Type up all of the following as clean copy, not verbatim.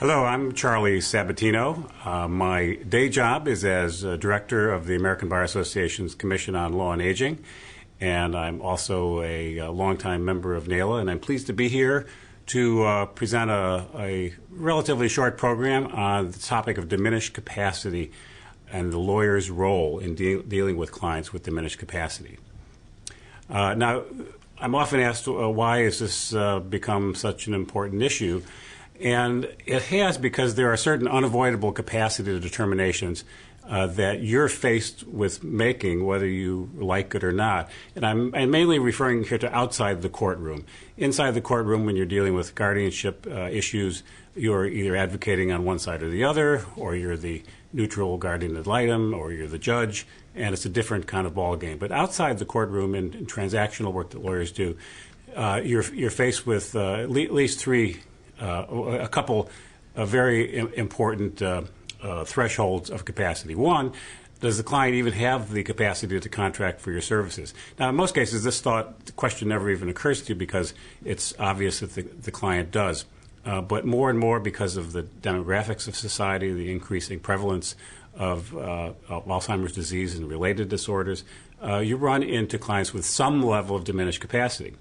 Hello, I'm Charlie Sabatino. My day job is as Director of the American Bar Association's Commission on Law and Aging, and I'm also a longtime member of NALA, and I'm pleased to be here to present a relatively short program on the topic of diminished capacity and the lawyer's role in dealing with clients with diminished capacity. Now, I'm often asked, why has this become such an important issue? And it has, because there are certain unavoidable capacity determinations that you're faced with making, whether you like it or not. And I'm mainly referring here to outside the courtroom. Inside the courtroom, when you're dealing with guardianship issues, you're either advocating on one side or the other, or you're the neutral guardian ad litem, or you're the judge, and it's a different kind of ballgame. But outside the courtroom, in transactional work that lawyers do, you're faced with at least three a couple of very important thresholds of capacity. One, does the client even have the capacity to contract for your services? Now, in most cases, this question never even occurs to you because it's obvious that the client does. But more and more, because of the demographics of society, the increasing prevalence of Alzheimer's disease and related disorders, you run into clients with some level of diminished capacity.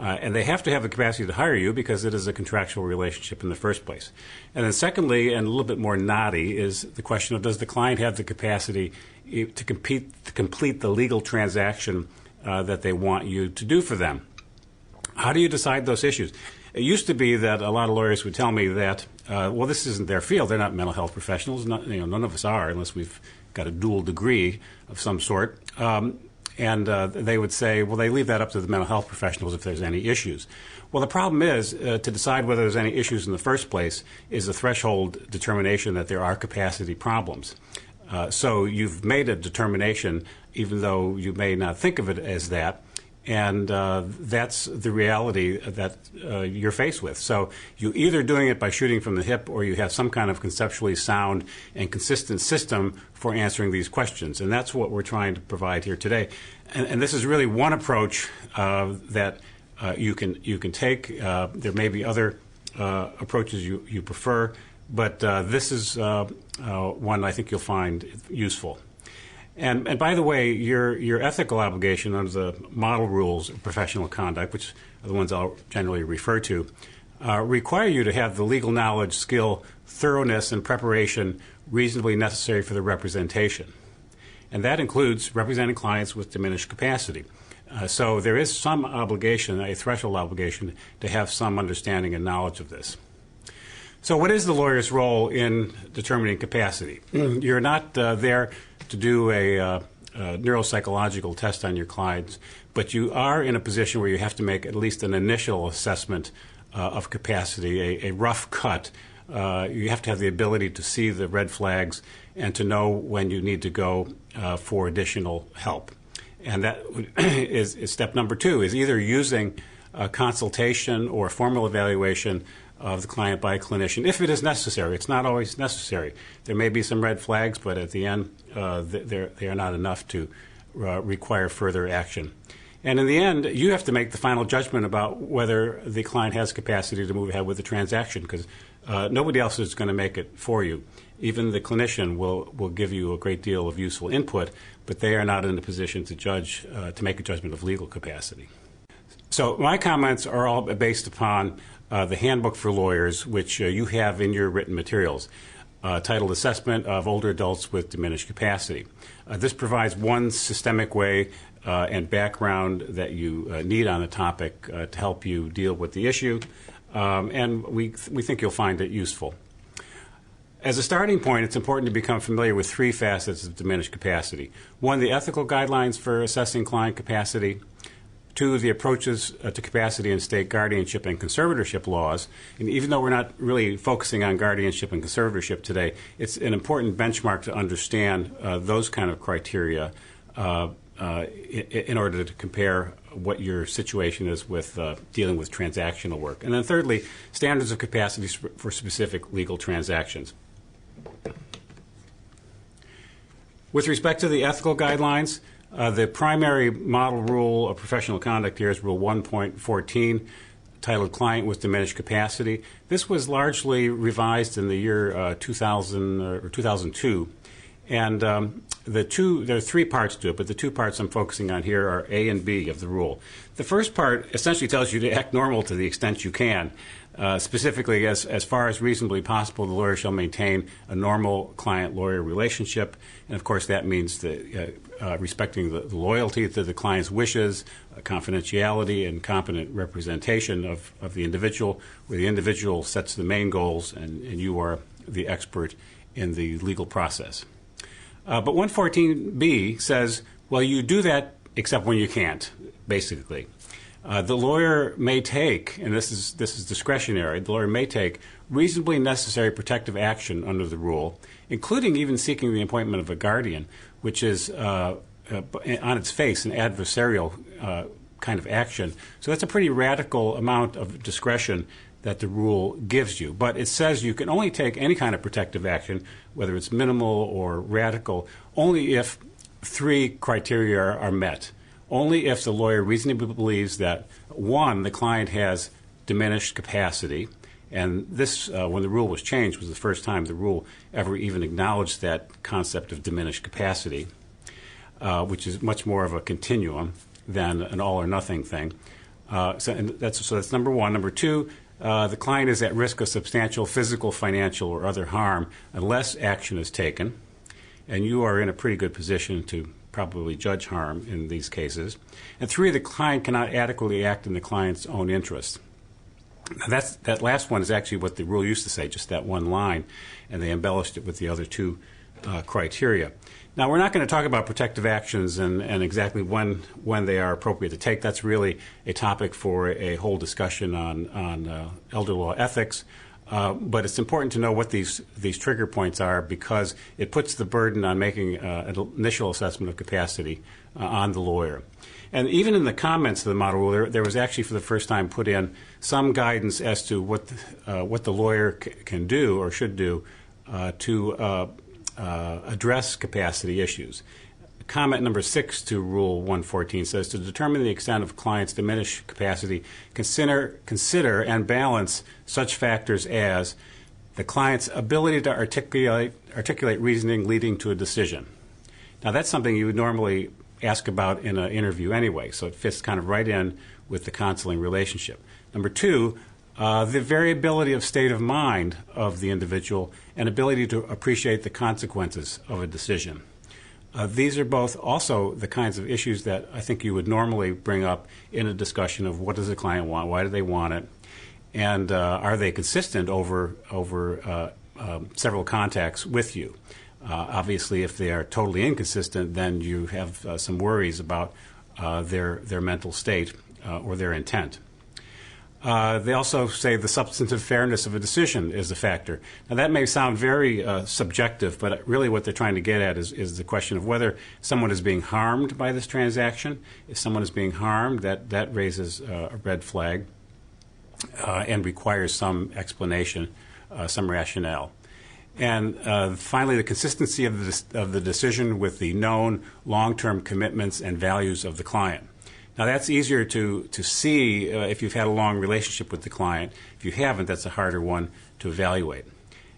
And they have to have the capacity to hire you because it is a contractual relationship in the first place. And then secondly, and a little bit more knotty, is the question of does the client have the capacity to complete the legal transaction that they want you to do for them? How do you decide those issues? It used to be that a lot of lawyers would tell me that, well, this isn't their field. They're not mental health professionals. None of us are unless we've got a dual degree of some sort. And they would say, well, they leave that up to the mental health professionals if there's any issues. Well, the problem is to decide whether there's any issues in the first place is a threshold determination that there are capacity problems. So you've made a determination, even though you may not think of it as that, and that's the reality that you're faced with. So you're either doing it by shooting from the hip or you have some kind of conceptually sound and consistent system for answering these questions. And that's what we're trying to provide here today. And this is really one approach that you can take. There may be other approaches you prefer, but this is one I think you'll find useful. And by the way, your ethical obligation under the model rules of professional conduct, which are the ones I'll generally refer to, require you to have the legal knowledge, skill, thoroughness, and preparation reasonably necessary for the representation. And that includes representing clients with diminished capacity. So there is some obligation, a threshold obligation, to have some understanding and knowledge of this. So what is the lawyer's role in determining capacity? You're not there to do a neuropsychological test on your clients, but you are in a position where you have to make at least an initial assessment of capacity, a rough cut. You have to have the ability to see the red flags and to know when you need to go for additional help. And that is step number two, is either using a consultation or formal evaluation of the client by a clinician, if it is necessary. It's not always necessary. There may be some red flags, but at the end, they are not enough to require further action. And in the end, you have to make the final judgment about whether the client has capacity to move ahead with the transaction, because nobody else is going to make it for you. Even the clinician will give you a great deal of useful input, but they are not in a position to judge, to make a judgment of legal capacity. So my comments are all based upon the Handbook for Lawyers, which you have in your written materials, titled Assessment of Older Adults with Diminished Capacity. This provides one systemic way and background that you need on the topic to help you deal with the issue, and we think you'll find it useful. As a starting point, it's important to become familiar with three facets of diminished capacity. One, the ethical guidelines for assessing client capacity. Two, the approaches to capacity in state guardianship and conservatorship laws. And even though we're not really focusing on guardianship and conservatorship today, it's an important benchmark to understand those kind of criteria in order to compare what your situation is with dealing with transactional work. And then thirdly, standards of capacity for specific legal transactions. With respect to the ethical guidelines, the primary model rule of professional conduct here is Rule 1.14, titled Client with Diminished Capacity. This was largely revised in the year 2000 or 2002. And there are three parts to it, but the two parts I'm focusing on here are A and B of the rule. The first part essentially tells you to act normal to the extent you can. Specifically, as far as reasonably possible, the lawyer shall maintain a normal client-lawyer relationship. And, of course, that means respecting the loyalty to the client's wishes, confidentiality, and competent representation of the individual, where the individual sets the main goals and you are the expert in the legal process. But 114B says, well, you do that except when you can't, basically. The lawyer may take, and this is discretionary, the lawyer may take reasonably necessary protective action under the rule, including even seeking the appointment of a guardian, which is, on its face, an adversarial kind of action. So that's a pretty radical amount of discretion that the rule gives you. But it says you can only take any kind of protective action, whether it's minimal or radical, only if three criteria are met. Only if the lawyer reasonably believes that, one, the client has diminished capacity, and this, when the rule was changed, was the first time the rule ever even acknowledged that concept of diminished capacity, which is much more of a continuum than an all-or-nothing thing. So that's number one. Number two, the client is at risk of substantial physical, financial, or other harm unless action is taken, and you are in a pretty good position to probably judge harm in these cases. And three, the client cannot adequately act in the client's own interest. Now that last one is actually what the rule used to say, just that one line, and they embellished it with the other two criteria. Now, we're not going to talk about protective actions and exactly when they are appropriate to take. That's really a topic for a whole discussion on elder law ethics. But it's important to know what these trigger points are, because it puts the burden on making an initial assessment of capacity on the lawyer. And even in the comments of the model rule, there was actually for the first time put in some guidance as to what the lawyer can do or should do to address capacity issues. Comment number 6 to Rule 114 says, to determine the extent of client's diminished capacity, consider and balance such factors as the client's ability to articulate reasoning leading to a decision. Now, that's something you would normally ask about in an interview anyway, so it fits kind of right in with the counseling relationship. Number 2, the variability of state of mind of the individual and ability to appreciate the consequences of a decision. These are both also the kinds of issues that I think you would normally bring up in a discussion of what does the client want, why do they want it, and are they consistent over several contacts with you. Obviously, if they are totally inconsistent, then you have some worries about their mental state or their intent. They also say the substantive fairness of a decision is a factor. Now, that may sound very subjective, but really what they're trying to get at is the question of whether someone is being harmed by this transaction. If someone is being harmed, that raises a red flag and requires some explanation, some rationale. And finally, the consistency of the decision with the known long-term commitments and values of the client. Now, that's easier to see if you've had a long relationship with the client. If you haven't, that's a harder one to evaluate.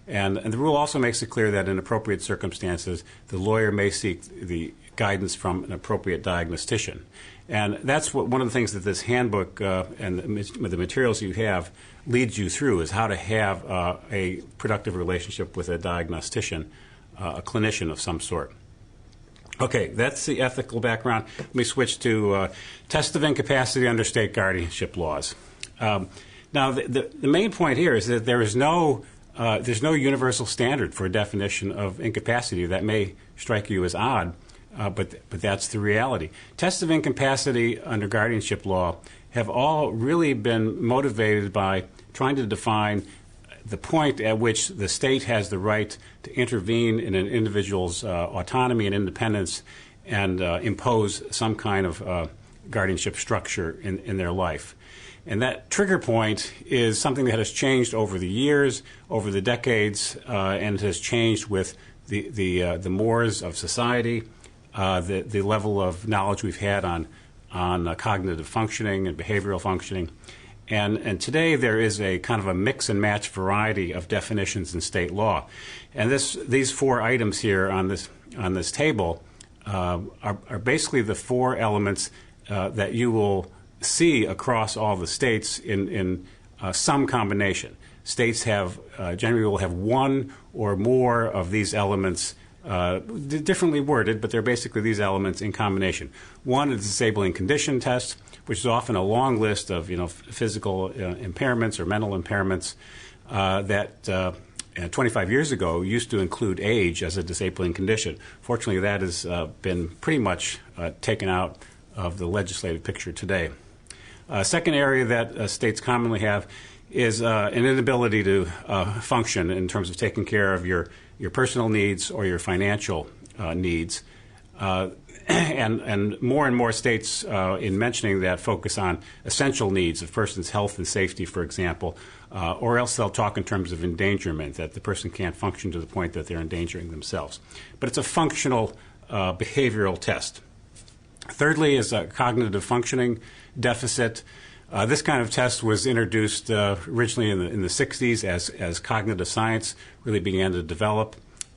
And the rule also makes it clear that in appropriate circumstances, the lawyer may seek the guidance from an appropriate diagnostician. And that's one of the things that this handbook and the materials you have leads you through, is how to have a productive relationship with a diagnostician, a clinician of some sort. Okay, that's the ethical background. Let me switch to test of incapacity under state guardianship laws. Now, the main point here is that there's no universal standard for a definition of incapacity. That may strike you as odd, but that's the reality. Tests of incapacity under guardianship law have all really been motivated by trying to define the point at which the state has the right to intervene in an individual's autonomy and independence and impose some kind of guardianship structure in their life. And that trigger point is something that has changed over the years, over the decades, and has changed with the mores of society, the level of knowledge we've had on cognitive functioning and behavioral functioning. And today there is a kind of a mix and match variety of definitions in state law. And these 4 items here on this table are basically the 4 elements that you will see across all the states in some combination. States generally will have one or more of these elements differently worded, but they're basically these elements in combination. One is the disabling condition test, which is often a long list of physical impairments or mental impairments that 25 years ago used to include age as a disabling condition. Fortunately, that has been pretty much taken out of the legislative picture today. Second area that states commonly have is an inability to function in terms of taking care of your personal needs or your financial needs. And more states in mentioning that focus on essential needs of person's health and safety, for example, or else they'll talk in terms of endangerment, that the person can't function to the point that they're endangering themselves. But it's a functional behavioral test. Thirdly is a cognitive functioning deficit. This kind of test was introduced originally in the 60s as cognitive science really began to develop.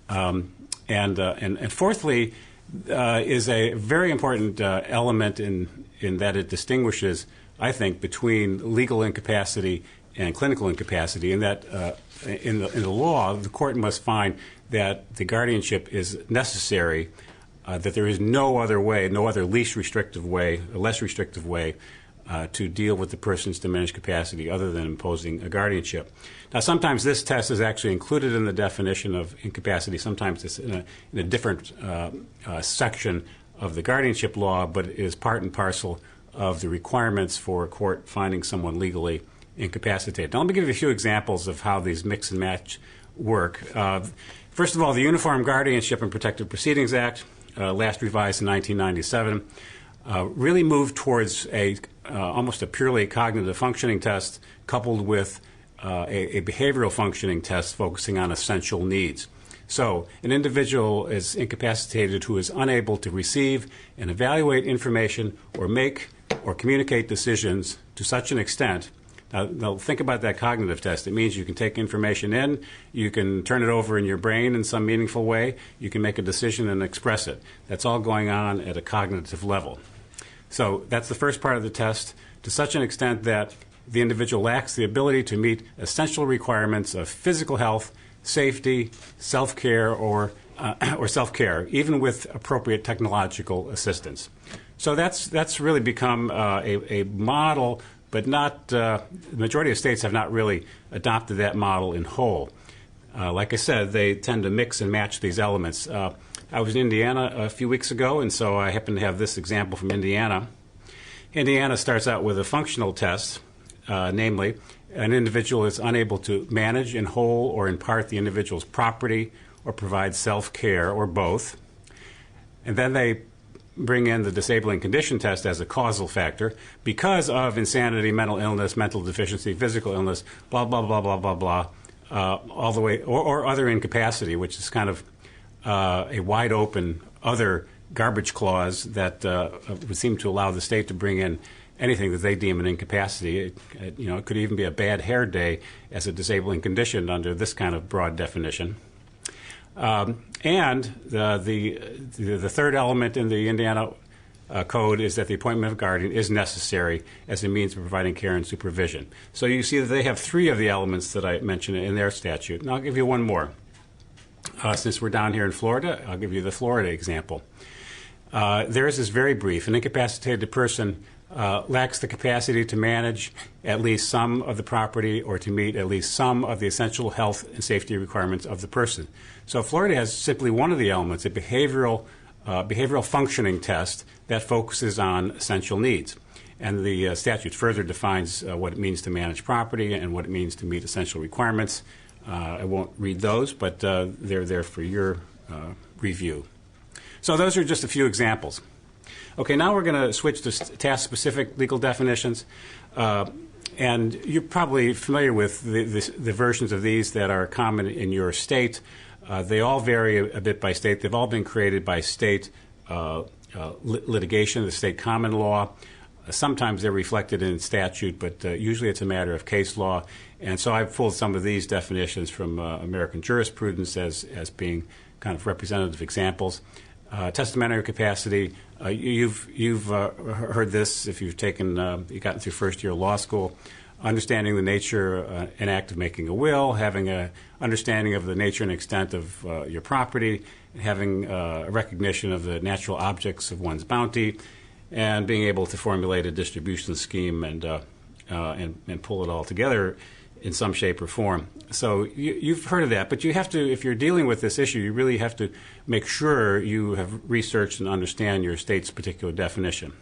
And fourthly is a very important element in that it distinguishes, I think, between legal incapacity and clinical incapacity, in that in the law, the court must find that the guardianship is necessary, that there is no other way, no other least restrictive way, a less restrictive way to deal with the person's diminished capacity other than imposing a guardianship. Now, sometimes this test is actually included in the definition of incapacity. Sometimes it's in a different section of the guardianship law, but it is part and parcel of the requirements for a court finding someone legally incapacitated. Now, let me give you a few examples of how these mix and match work. First of all, the Uniform Guardianship and Protective Proceedings Act, last revised in 1997, really moved towards almost a purely cognitive functioning test coupled with a behavioral functioning test focusing on essential needs. So an individual is incapacitated who is unable to receive and evaluate information or make or communicate decisions to such an extent. Now think about that cognitive test. It means you can take information in, you can turn it over in your brain in some meaningful way, you can make a decision and express it. That's all going on at a cognitive level. So that's the first part of the test, to such an extent that the individual lacks the ability to meet essential requirements of physical health, safety, self-care, or self-care, even with appropriate technological assistance. So that's really become a model, but not the majority of states have not really adopted that model in whole. Like I said, they tend to mix and match these elements. I was in Indiana a few weeks ago, and so I happen to have this example from Indiana. Indiana starts out with a functional test, namely, an individual is unable to manage in whole or in part the individual's property or provide self-care or both. And then they bring in the disabling condition test as a causal factor because of insanity, mental illness, mental deficiency, physical illness, blah, blah, blah, blah, blah, blah, all the way, or other incapacity, which is kind of a wide open other garbage clause that would seem to allow the state to bring in anything that they deem an incapacity. It could even be a bad hair day as a disabling condition under this kind of broad definition. And the third element in the Indiana code is that the appointment of a guardian is necessary as a means of providing care and supervision. So you see that they have three of the elements that I mentioned in their statute. And I'll give you one more. Since we're down here in Florida, I'll give you the Florida example. Theirs is very brief. An incapacitated person lacks the capacity to manage at least some of the property or to meet at least some of the essential health and safety requirements of the person. So Florida has simply one of the elements, a behavioral functioning test that focuses on essential needs. And the statute further defines what it means to manage property and what it means to meet essential requirements. I won't read those, but they're there for your review. So those are just a few examples. Okay, now we're going to switch to task-specific legal definitions. And you're probably familiar with the versions of these that are common in your state. They all vary a bit by state. They've all been created by state litigation, the state common law. Sometimes they're reflected in statute, but usually it's a matter of case law. And so I've pulled some of these definitions from American jurisprudence as being kind of representative examples. Testamentary capacity, you've heard this if you've you've gotten through first year of law school. Understanding the nature and act of making a will, having an understanding of the nature and extent of your property, having a recognition of the natural objects of one's bounty, and being able to formulate a distribution scheme and pull it all together in some shape or form. So you've heard of that, but you have to, if you're dealing with this issue, you really have to make sure you have researched and understand your state's particular definition.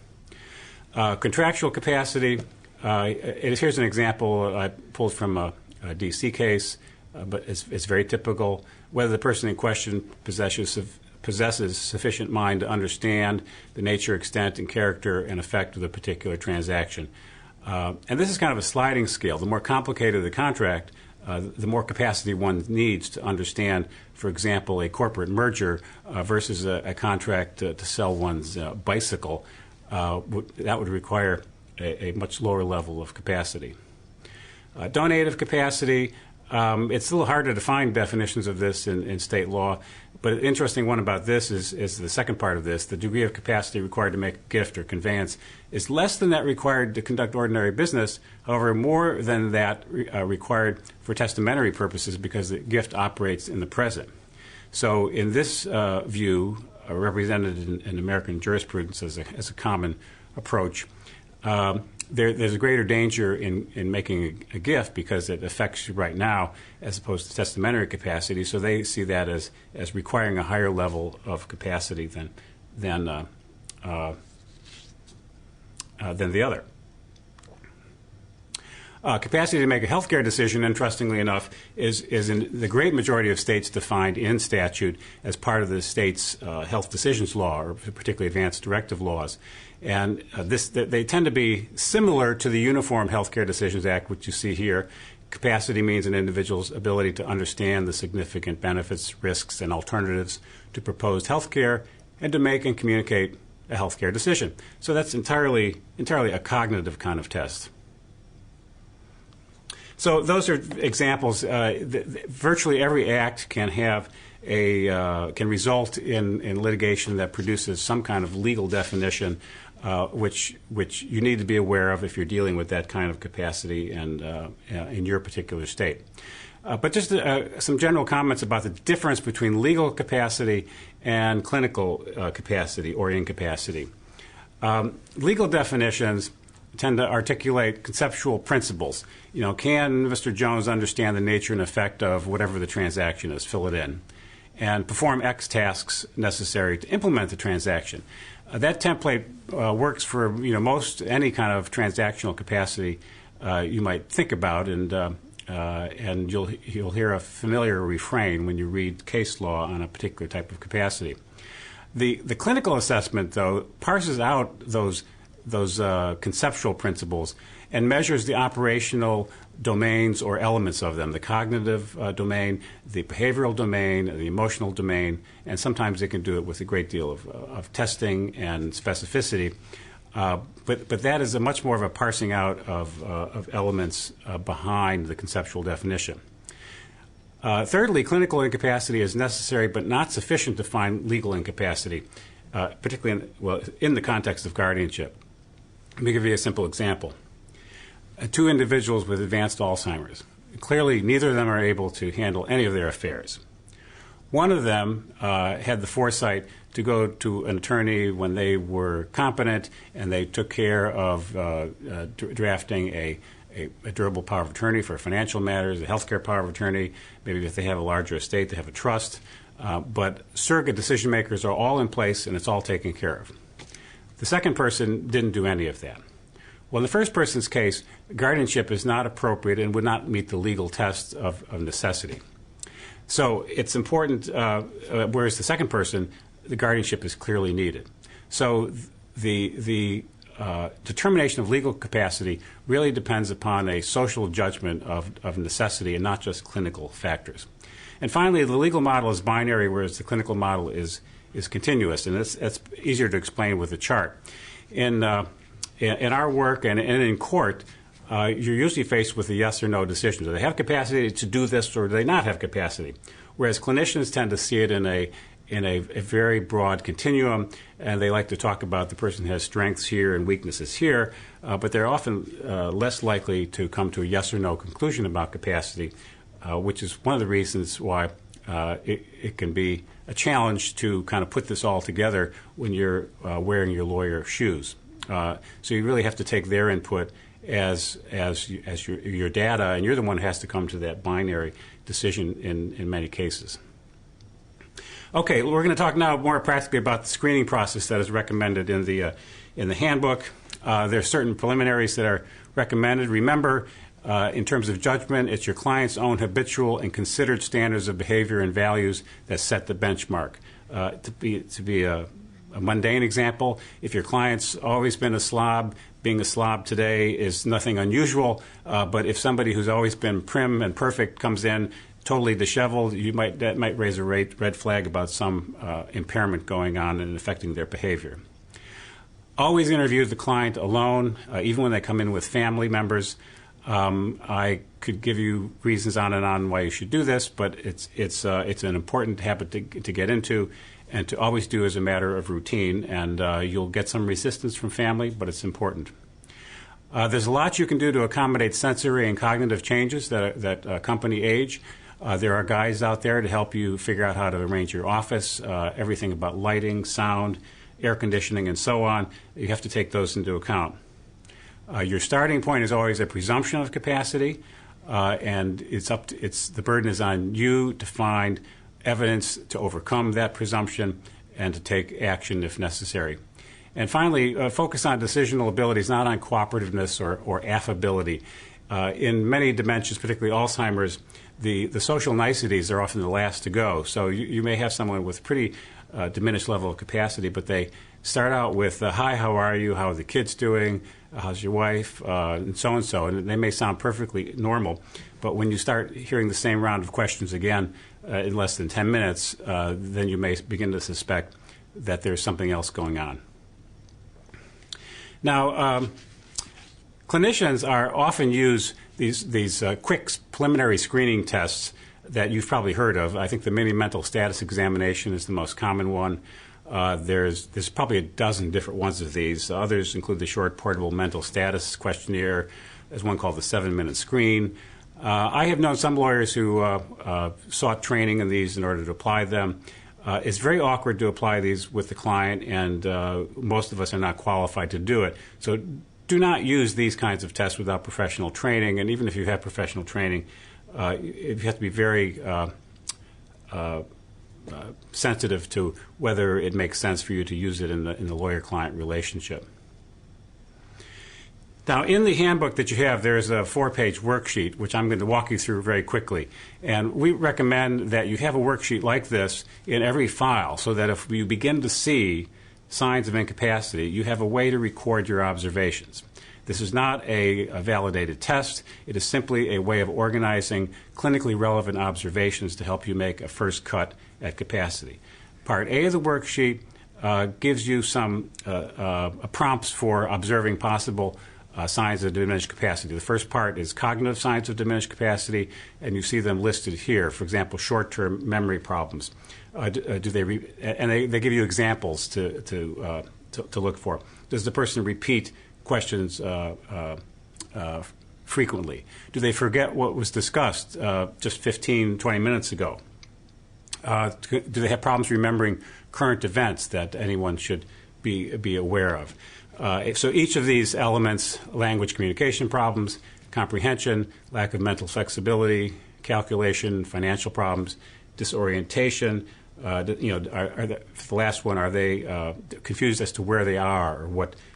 Contractual capacity. Here's an example I pulled from a D.C. case, but it's very typical. Whether the person in question possesses sufficient mind to understand the nature, extent, and character and effect of the particular transaction. And this is kind of a sliding scale. The more complicated the contract, the more capacity one needs to understand, for example, a corporate merger versus a contract to sell one's bicycle. That would require a much lower level of capacity. Donative capacity, it's a little harder to find definitions of this in state law, but an interesting one about this is the second part of this. The degree of capacity required to make a gift or conveyance is less than that required to conduct ordinary business, however, more than that required for testamentary purposes because the gift operates in the present. So in this view, represented in American jurisprudence as a common approach, there's a greater danger in making a gift because it affects you right now as opposed to testamentary capacity. So they see that as requiring a higher level of capacity than the other. Capacity to make a healthcare decision, interestingly enough, is in the great majority of states defined in statute as part of the state's health decisions law, or particularly advanced directive laws. And they tend to be similar to the Uniform Healthcare Decisions Act, which you see here. Capacity means an individual's ability to understand the significant benefits, risks, and alternatives to proposed healthcare and to make and communicate a healthcare decision. So that's entirely a cognitive kind of test. So those are examples. Virtually every act can result in litigation that produces some kind of legal definition, which you need to be aware of if you're dealing with that kind of capacity and in your particular state. But just some general comments about the difference between legal capacity and clinical capacity or incapacity. Legal definitions tend to articulate conceptual principles. Can Mr. Jones understand the nature and effect of whatever the transaction is? Fill it in. And perform X tasks necessary to implement the transaction. That template works for most any kind of transactional capacity you might think about, and you'll hear a familiar refrain when you read case law on a particular type of capacity. The clinical assessment, though, parses out those conceptual principles and measures the operational domains or elements of them, the cognitive domain, the behavioral domain, the emotional domain, and sometimes they can do it with a great deal of testing and specificity. But that is a much more of a parsing out of elements behind the conceptual definition. Thirdly, clinical incapacity is necessary but not sufficient to find legal incapacity, particularly in the context of guardianship. Let me give you a simple example. Two individuals with advanced Alzheimer's. Clearly, neither of them are able to handle any of their affairs. One of them had the foresight to go to an attorney when they were competent, and they took care of drafting a durable power of attorney for financial matters, a healthcare power of attorney. Maybe if they have a larger estate, they have a trust. But surrogate decision makers are all in place, and it's all taken care of. The second person didn't do any of that. Well, in the first person's case, guardianship is not appropriate and would not meet the legal test of necessity. So it's important, whereas the second person, the guardianship is clearly needed. So the determination of legal capacity really depends upon a social judgment of necessity and not just clinical factors. And finally, the legal model is binary, whereas the clinical model is continuous, and that's easier to explain with a chart. In in our work and in court, you're usually faced with a yes or no decision. Do they have capacity to do this, or do they not have capacity? Whereas clinicians tend to see it in a very broad continuum, and they like to talk about the person has strengths here and weaknesses here, but they're often less likely to come to a yes or no conclusion about capacity, which is one of the reasons why it can be a challenge to kind of put this all together when you're wearing your lawyer shoes. So you really have to take their input as your data, and you're the one who has to come to that binary decision in many cases. Okay, we're going to talk now more practically about the screening process that is recommended in the handbook. There are certain preliminaries that are recommended. Remember, in terms of judgment, it's your client's own habitual and considered standards of behavior and values that set the benchmark. To be a mundane example, if your client's always been a slob, being a slob today is nothing unusual, but if somebody who's always been prim and perfect comes in totally disheveled, that might raise a red flag about some impairment going on and affecting their behavior. Always interview the client alone, even when they come in with family members. I could give you reasons on and on why you should do this, but it's an important habit to get into and to always do as a matter of routine, and you'll get some resistance from family, but it's important. There's a lot you can do to accommodate sensory and cognitive changes that accompany age. There are guides out there to help you figure out how to arrange your office, everything about lighting, sound, air conditioning, and so on. You have to take those into account. Your starting point is always a presumption of capacity, and the burden is on you to find evidence to overcome that presumption and to take action if necessary. And finally, focus on decisional abilities, not on cooperativeness or affability. In many dimensions, particularly Alzheimer's, the social niceties are often the last to go. So you may have someone with pretty diminished level of capacity, but they start out with, hi, how are you? How are the kids doing? How's your wife? And so. And they may sound perfectly normal, but when you start hearing the same round of questions again in less than 10 minutes, then you may begin to suspect that there's something else going on. Now, clinicians often use these quick preliminary screening tests that you've probably heard of. I think the mini mental status examination is the most common one. There's probably a dozen different ones of these. Others include the short portable mental status questionnaire. There's one called the 7-minute screen. I have known some lawyers who sought training in these in order to apply them. It's very awkward to apply these with the client, and most of us are not qualified to do it. So do not use these kinds of tests without professional training, and even if you have professional training, you have to be very sensitive to whether it makes sense for you to use it in the lawyer-client relationship. Now, in the handbook that you have, there's a 4-page worksheet, which I'm going to walk you through very quickly. And we recommend that you have a worksheet like this in every file so that if you begin to see signs of incapacity, you have a way to record your observations. This is not a validated test. It is simply a way of organizing clinically relevant observations to help you make a first cut at capacity. Part A of the worksheet gives you some prompts for observing possible signs of diminished capacity. The first part is cognitive signs of diminished capacity, and you see them listed here. For example, short-term memory problems. And they give you examples to look for. Does the person repeat questions frequently? Do they forget what was discussed just 15, 20 minutes ago? Do they have problems remembering current events that anyone should be aware of? So each of these elements, language communication problems, comprehension, lack of mental flexibility, calculation, financial problems, disorientation, the last one, are they confused as to where they are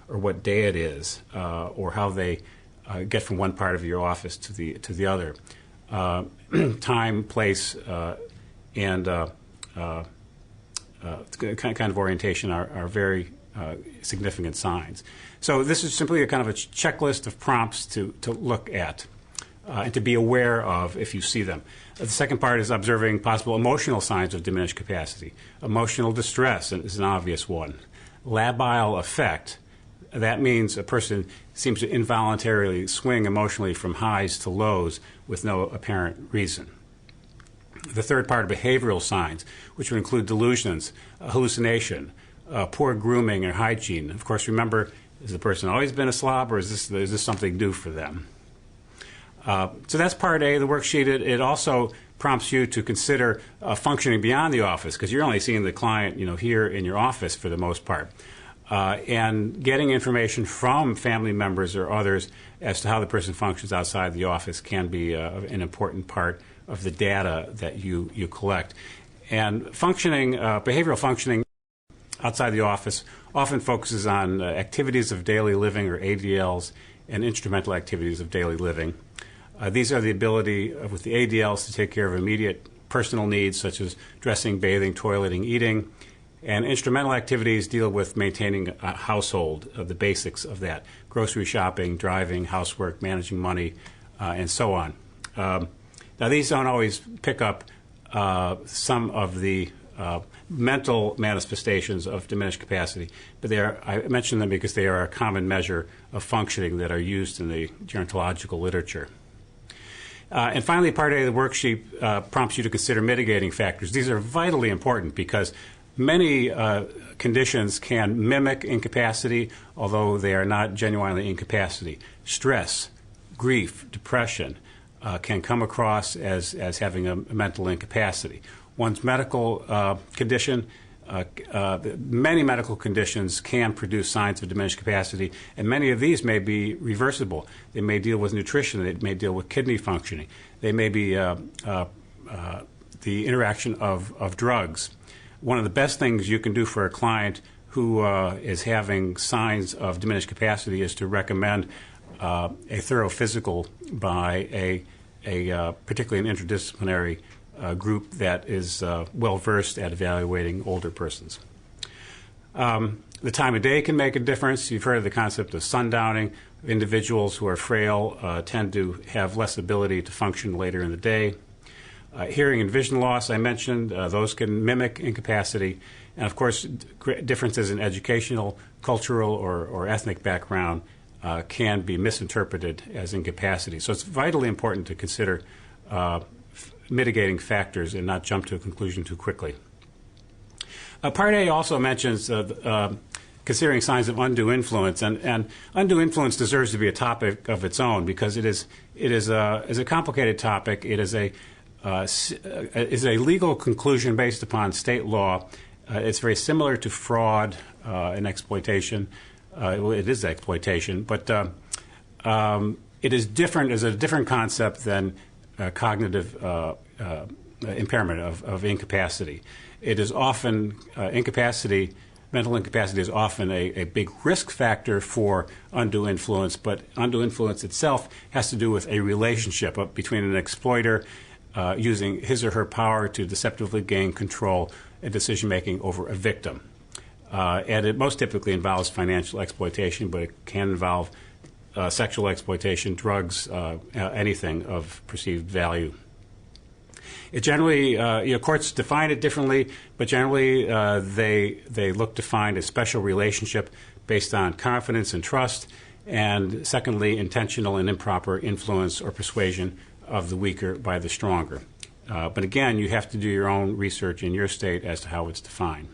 or what day it is, or how they get from one part of your office to the other? Time, place, and kind of orientation are very significant signs. So this is simply a kind of a checklist of prompts to look at and to be aware of if you see them. The second part is observing possible emotional signs of diminished capacity. Emotional distress is an obvious one. Labile affect that means a person seems to involuntarily swing emotionally from highs to lows with no apparent reason. The third part are behavioral signs, which would include delusions, hallucination, poor grooming or hygiene. Of course, remember, has the person always been a slob, or is this something new for them? So that's part A of the worksheet. It also prompts you to consider functioning beyond the office, because you're only seeing the client, here in your office for the most part. And getting information from family members or others as to how the person functions outside the office can be an important part of the data that you collect. And behavioral functioning outside the office often focuses on activities of daily living, or ADLs, and instrumental activities of daily living. These are the ability with the ADLs to take care of immediate personal needs such as dressing, bathing, toileting, eating. And instrumental activities deal with maintaining a household, the basics of that: grocery shopping, driving, housework, managing money, and so on. Now, these don't always pick up some of the mental manifestations of diminished capacity, but I mention them because they are a common measure of functioning that are used in the gerontological literature. And finally, part A of the worksheet prompts you to consider mitigating factors. These are vitally important because many conditions can mimic incapacity, although they are not genuinely incapacity. Stress, grief, depression can come across as having a mental incapacity. One's medical condition, many medical conditions can produce signs of diminished capacity, and many of these may be reversible. They may deal with nutrition. They may deal with kidney functioning. They may be the interaction of drugs. One of the best things you can do for a client who is having signs of diminished capacity is to recommend a thorough physical by particularly an interdisciplinary group that is well-versed at evaluating older persons. The time of day can make a difference. You've heard of the concept of sundowning. Individuals who are frail tend to have less ability to function later in the day. Hearing and vision loss, I mentioned, those can mimic incapacity. And, of course, differences in educational, cultural, or ethnic background can be misinterpreted as incapacity. So it's vitally important to consider mitigating factors and not jump to a conclusion too quickly. Part A also mentions considering signs of undue influence, and undue influence deserves to be a topic of its own because it is a complicated topic. It is a legal conclusion based upon state law. It's very similar to fraud and exploitation. It is exploitation, but it is different. Is a different concept than cognitive impairment of incapacity. It is often mental incapacity is often a big risk factor for undue influence, but undue influence itself has to do with a relationship between an exploiter using his or her power to deceptively gain control and decision-making over a victim. And it most typically involves financial exploitation, but it can involve sexual exploitation, drugs, anything of perceived value. It generally, courts define it differently, but generally they look to find a special relationship based on confidence and trust, and secondly, intentional and improper influence or persuasion of the weaker by the stronger. But again, you have to do your own research in your state as to how it's defined.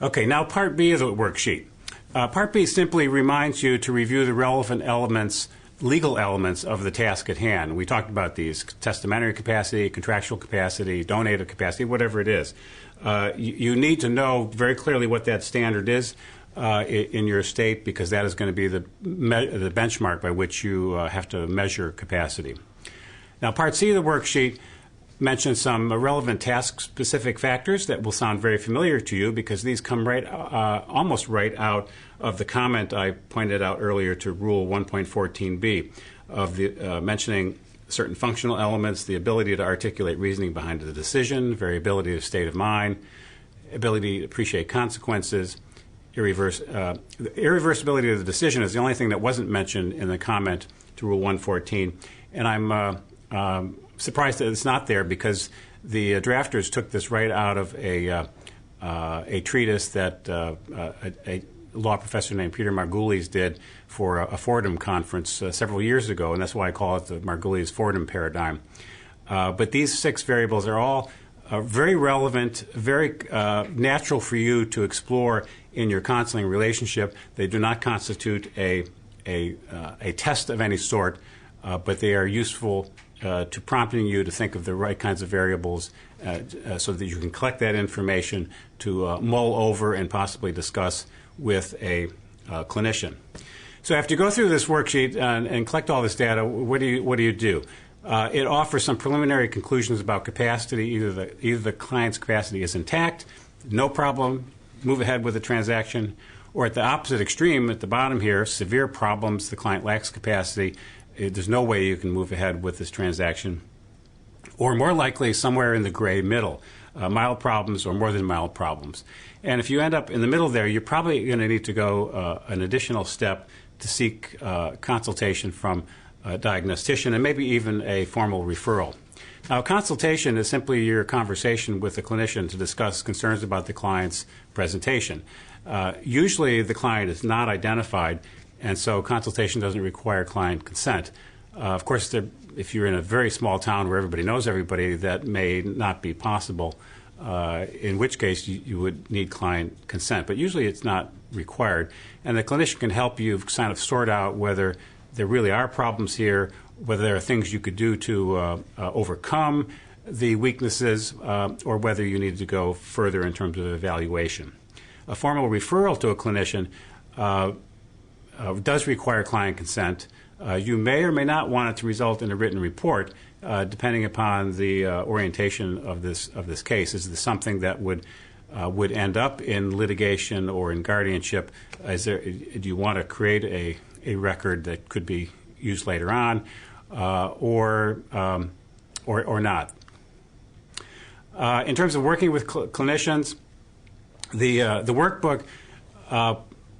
Okay, now Part B of the worksheet. Part B simply reminds you to review the relevant elements, legal elements of the task at hand. We talked about these: testamentary capacity, contractual capacity, donative capacity, whatever it is. You need to know very clearly what that standard is in your state, because that is going to be the benchmark by which you have to measure capacity. Now, Part C of the worksheet mentions some relevant task-specific factors that will sound very familiar to you because these come almost right out of the comment I pointed out earlier to Rule 1.14b of the mentioning certain functional elements, the ability to articulate reasoning behind the decision, variability of state of mind, ability to appreciate consequences, the irreversibility of the decision is the only thing that wasn't mentioned in the comment to Rule 114, and I'm surprised that it's not there because the drafters took this right out of a treatise that law professor named Peter Margulies did for a Fordham conference several years ago, and that's why I call it the Margulies-Fordham paradigm. But these 6 variables are all very relevant, very natural for you to explore in your counseling relationship. They do not constitute a test of any sort, but they are useful to prompting you to think of the right kinds of variables so that you can collect that information to mull over and possibly discuss with a clinician. So after you go through this worksheet and collect all this data, what do you do? It offers some preliminary conclusions about capacity. Either the client's capacity is intact, no problem, move ahead with the transaction, or at the opposite extreme, at the bottom here, severe problems, the client lacks capacity, there's no way you can move ahead with this transaction. Or more likely, somewhere in the gray middle, mild problems or more than mild problems. And if you end up in the middle there, you're probably going to need to go an additional step to seek consultation from a diagnostician and maybe even a formal referral. Now, consultation is simply your conversation with the clinician to discuss concerns about the client's presentation. Usually the client is not identified, and so consultation doesn't require client consent. Of course, if you're in a very small town where everybody knows everybody, that may not be possible, in which case you would need client consent. But usually it's not required. And the clinician can help you kind of sort out whether there really are problems here, whether there are things you could do to overcome the weaknesses, or whether you need to go further in terms of evaluation. A formal referral to a clinician does require client consent. You may or may not want it to result in a written report, depending upon the orientation of this case. Is this something that would end up in litigation or in guardianship? Do you want to create a record that could be used later on, or not? In terms of working with clinicians, the workbook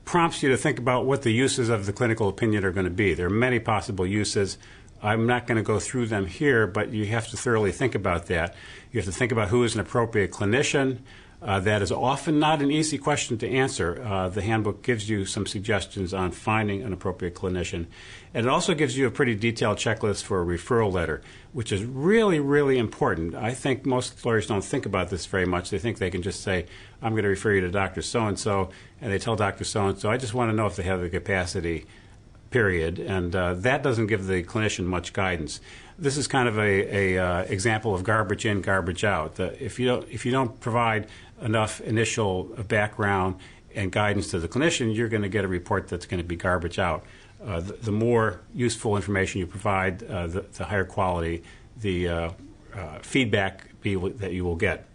prompts you to think about what the uses of the clinical opinion are going to be. There are many possible uses. I'm not going to go through them here, but you have to thoroughly think about that. You have to think about who is an appropriate clinician. That is often not an easy question to answer. The handbook gives you some suggestions on finding an appropriate clinician. And it also gives you a pretty detailed checklist for a referral letter, which is really, really important. I think most lawyers don't think about this very much. They think they can just say, I'm going to refer you to Dr. So-and-so, and they tell Dr. So-and-so, I just want to know if they have the capacity, period. And that doesn't give the clinician much guidance. This is kind of a example of garbage in, garbage out. If you don't provide enough initial background and guidance to the clinician, you're going to get a report that's going to be garbage out. The more useful information you provide, the higher quality the feedback that you will get.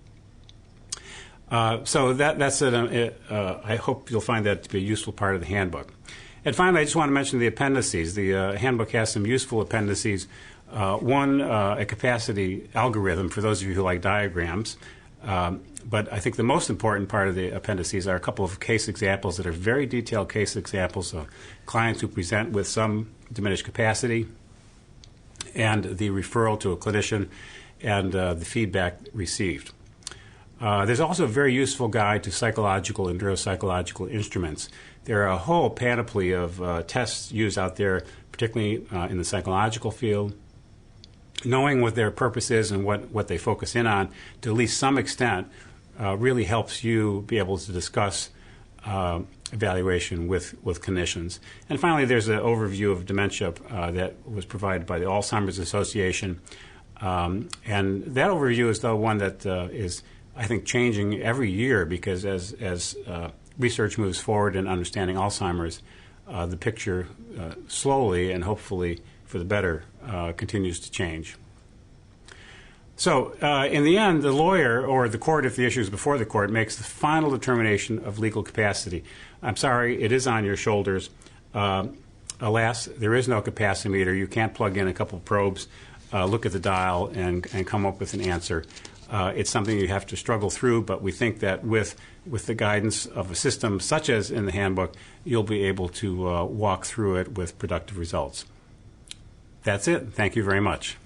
So that's it. I hope you'll find that to be a useful part of the handbook. And finally, I just want to mention the appendices. The handbook has some useful appendices. One, a capacity algorithm for those of you who like diagrams. But I think the most important part of the appendices are a couple of case examples that are very detailed case examples of clients who present with some diminished capacity, and the referral to a clinician, and the feedback received. There's also a very useful guide to psychological and neuropsychological instruments. There are a whole panoply of tests used out there, particularly in the psychological field. Knowing what their purpose is and what they focus in on to at least some extent really helps you be able to discuss evaluation with clinicians. And finally, there's an overview of dementia that was provided by the Alzheimer's Association. And that overview is the one that is, I think, changing every year, because as research moves forward in understanding Alzheimer's, the picture slowly and hopefully for the better continues to change. So in the end, the lawyer or the court, if the issue is before the court, makes the final determination of legal capacity. I'm sorry, it is on your shoulders. Alas, there is no capacity meter. You can't plug in a couple probes, look at the dial, and come up with an answer. It's something you have to struggle through, but we think that with the guidance of a system such as in the handbook, you'll be able to walk through it with productive results. That's it. Thank you very much.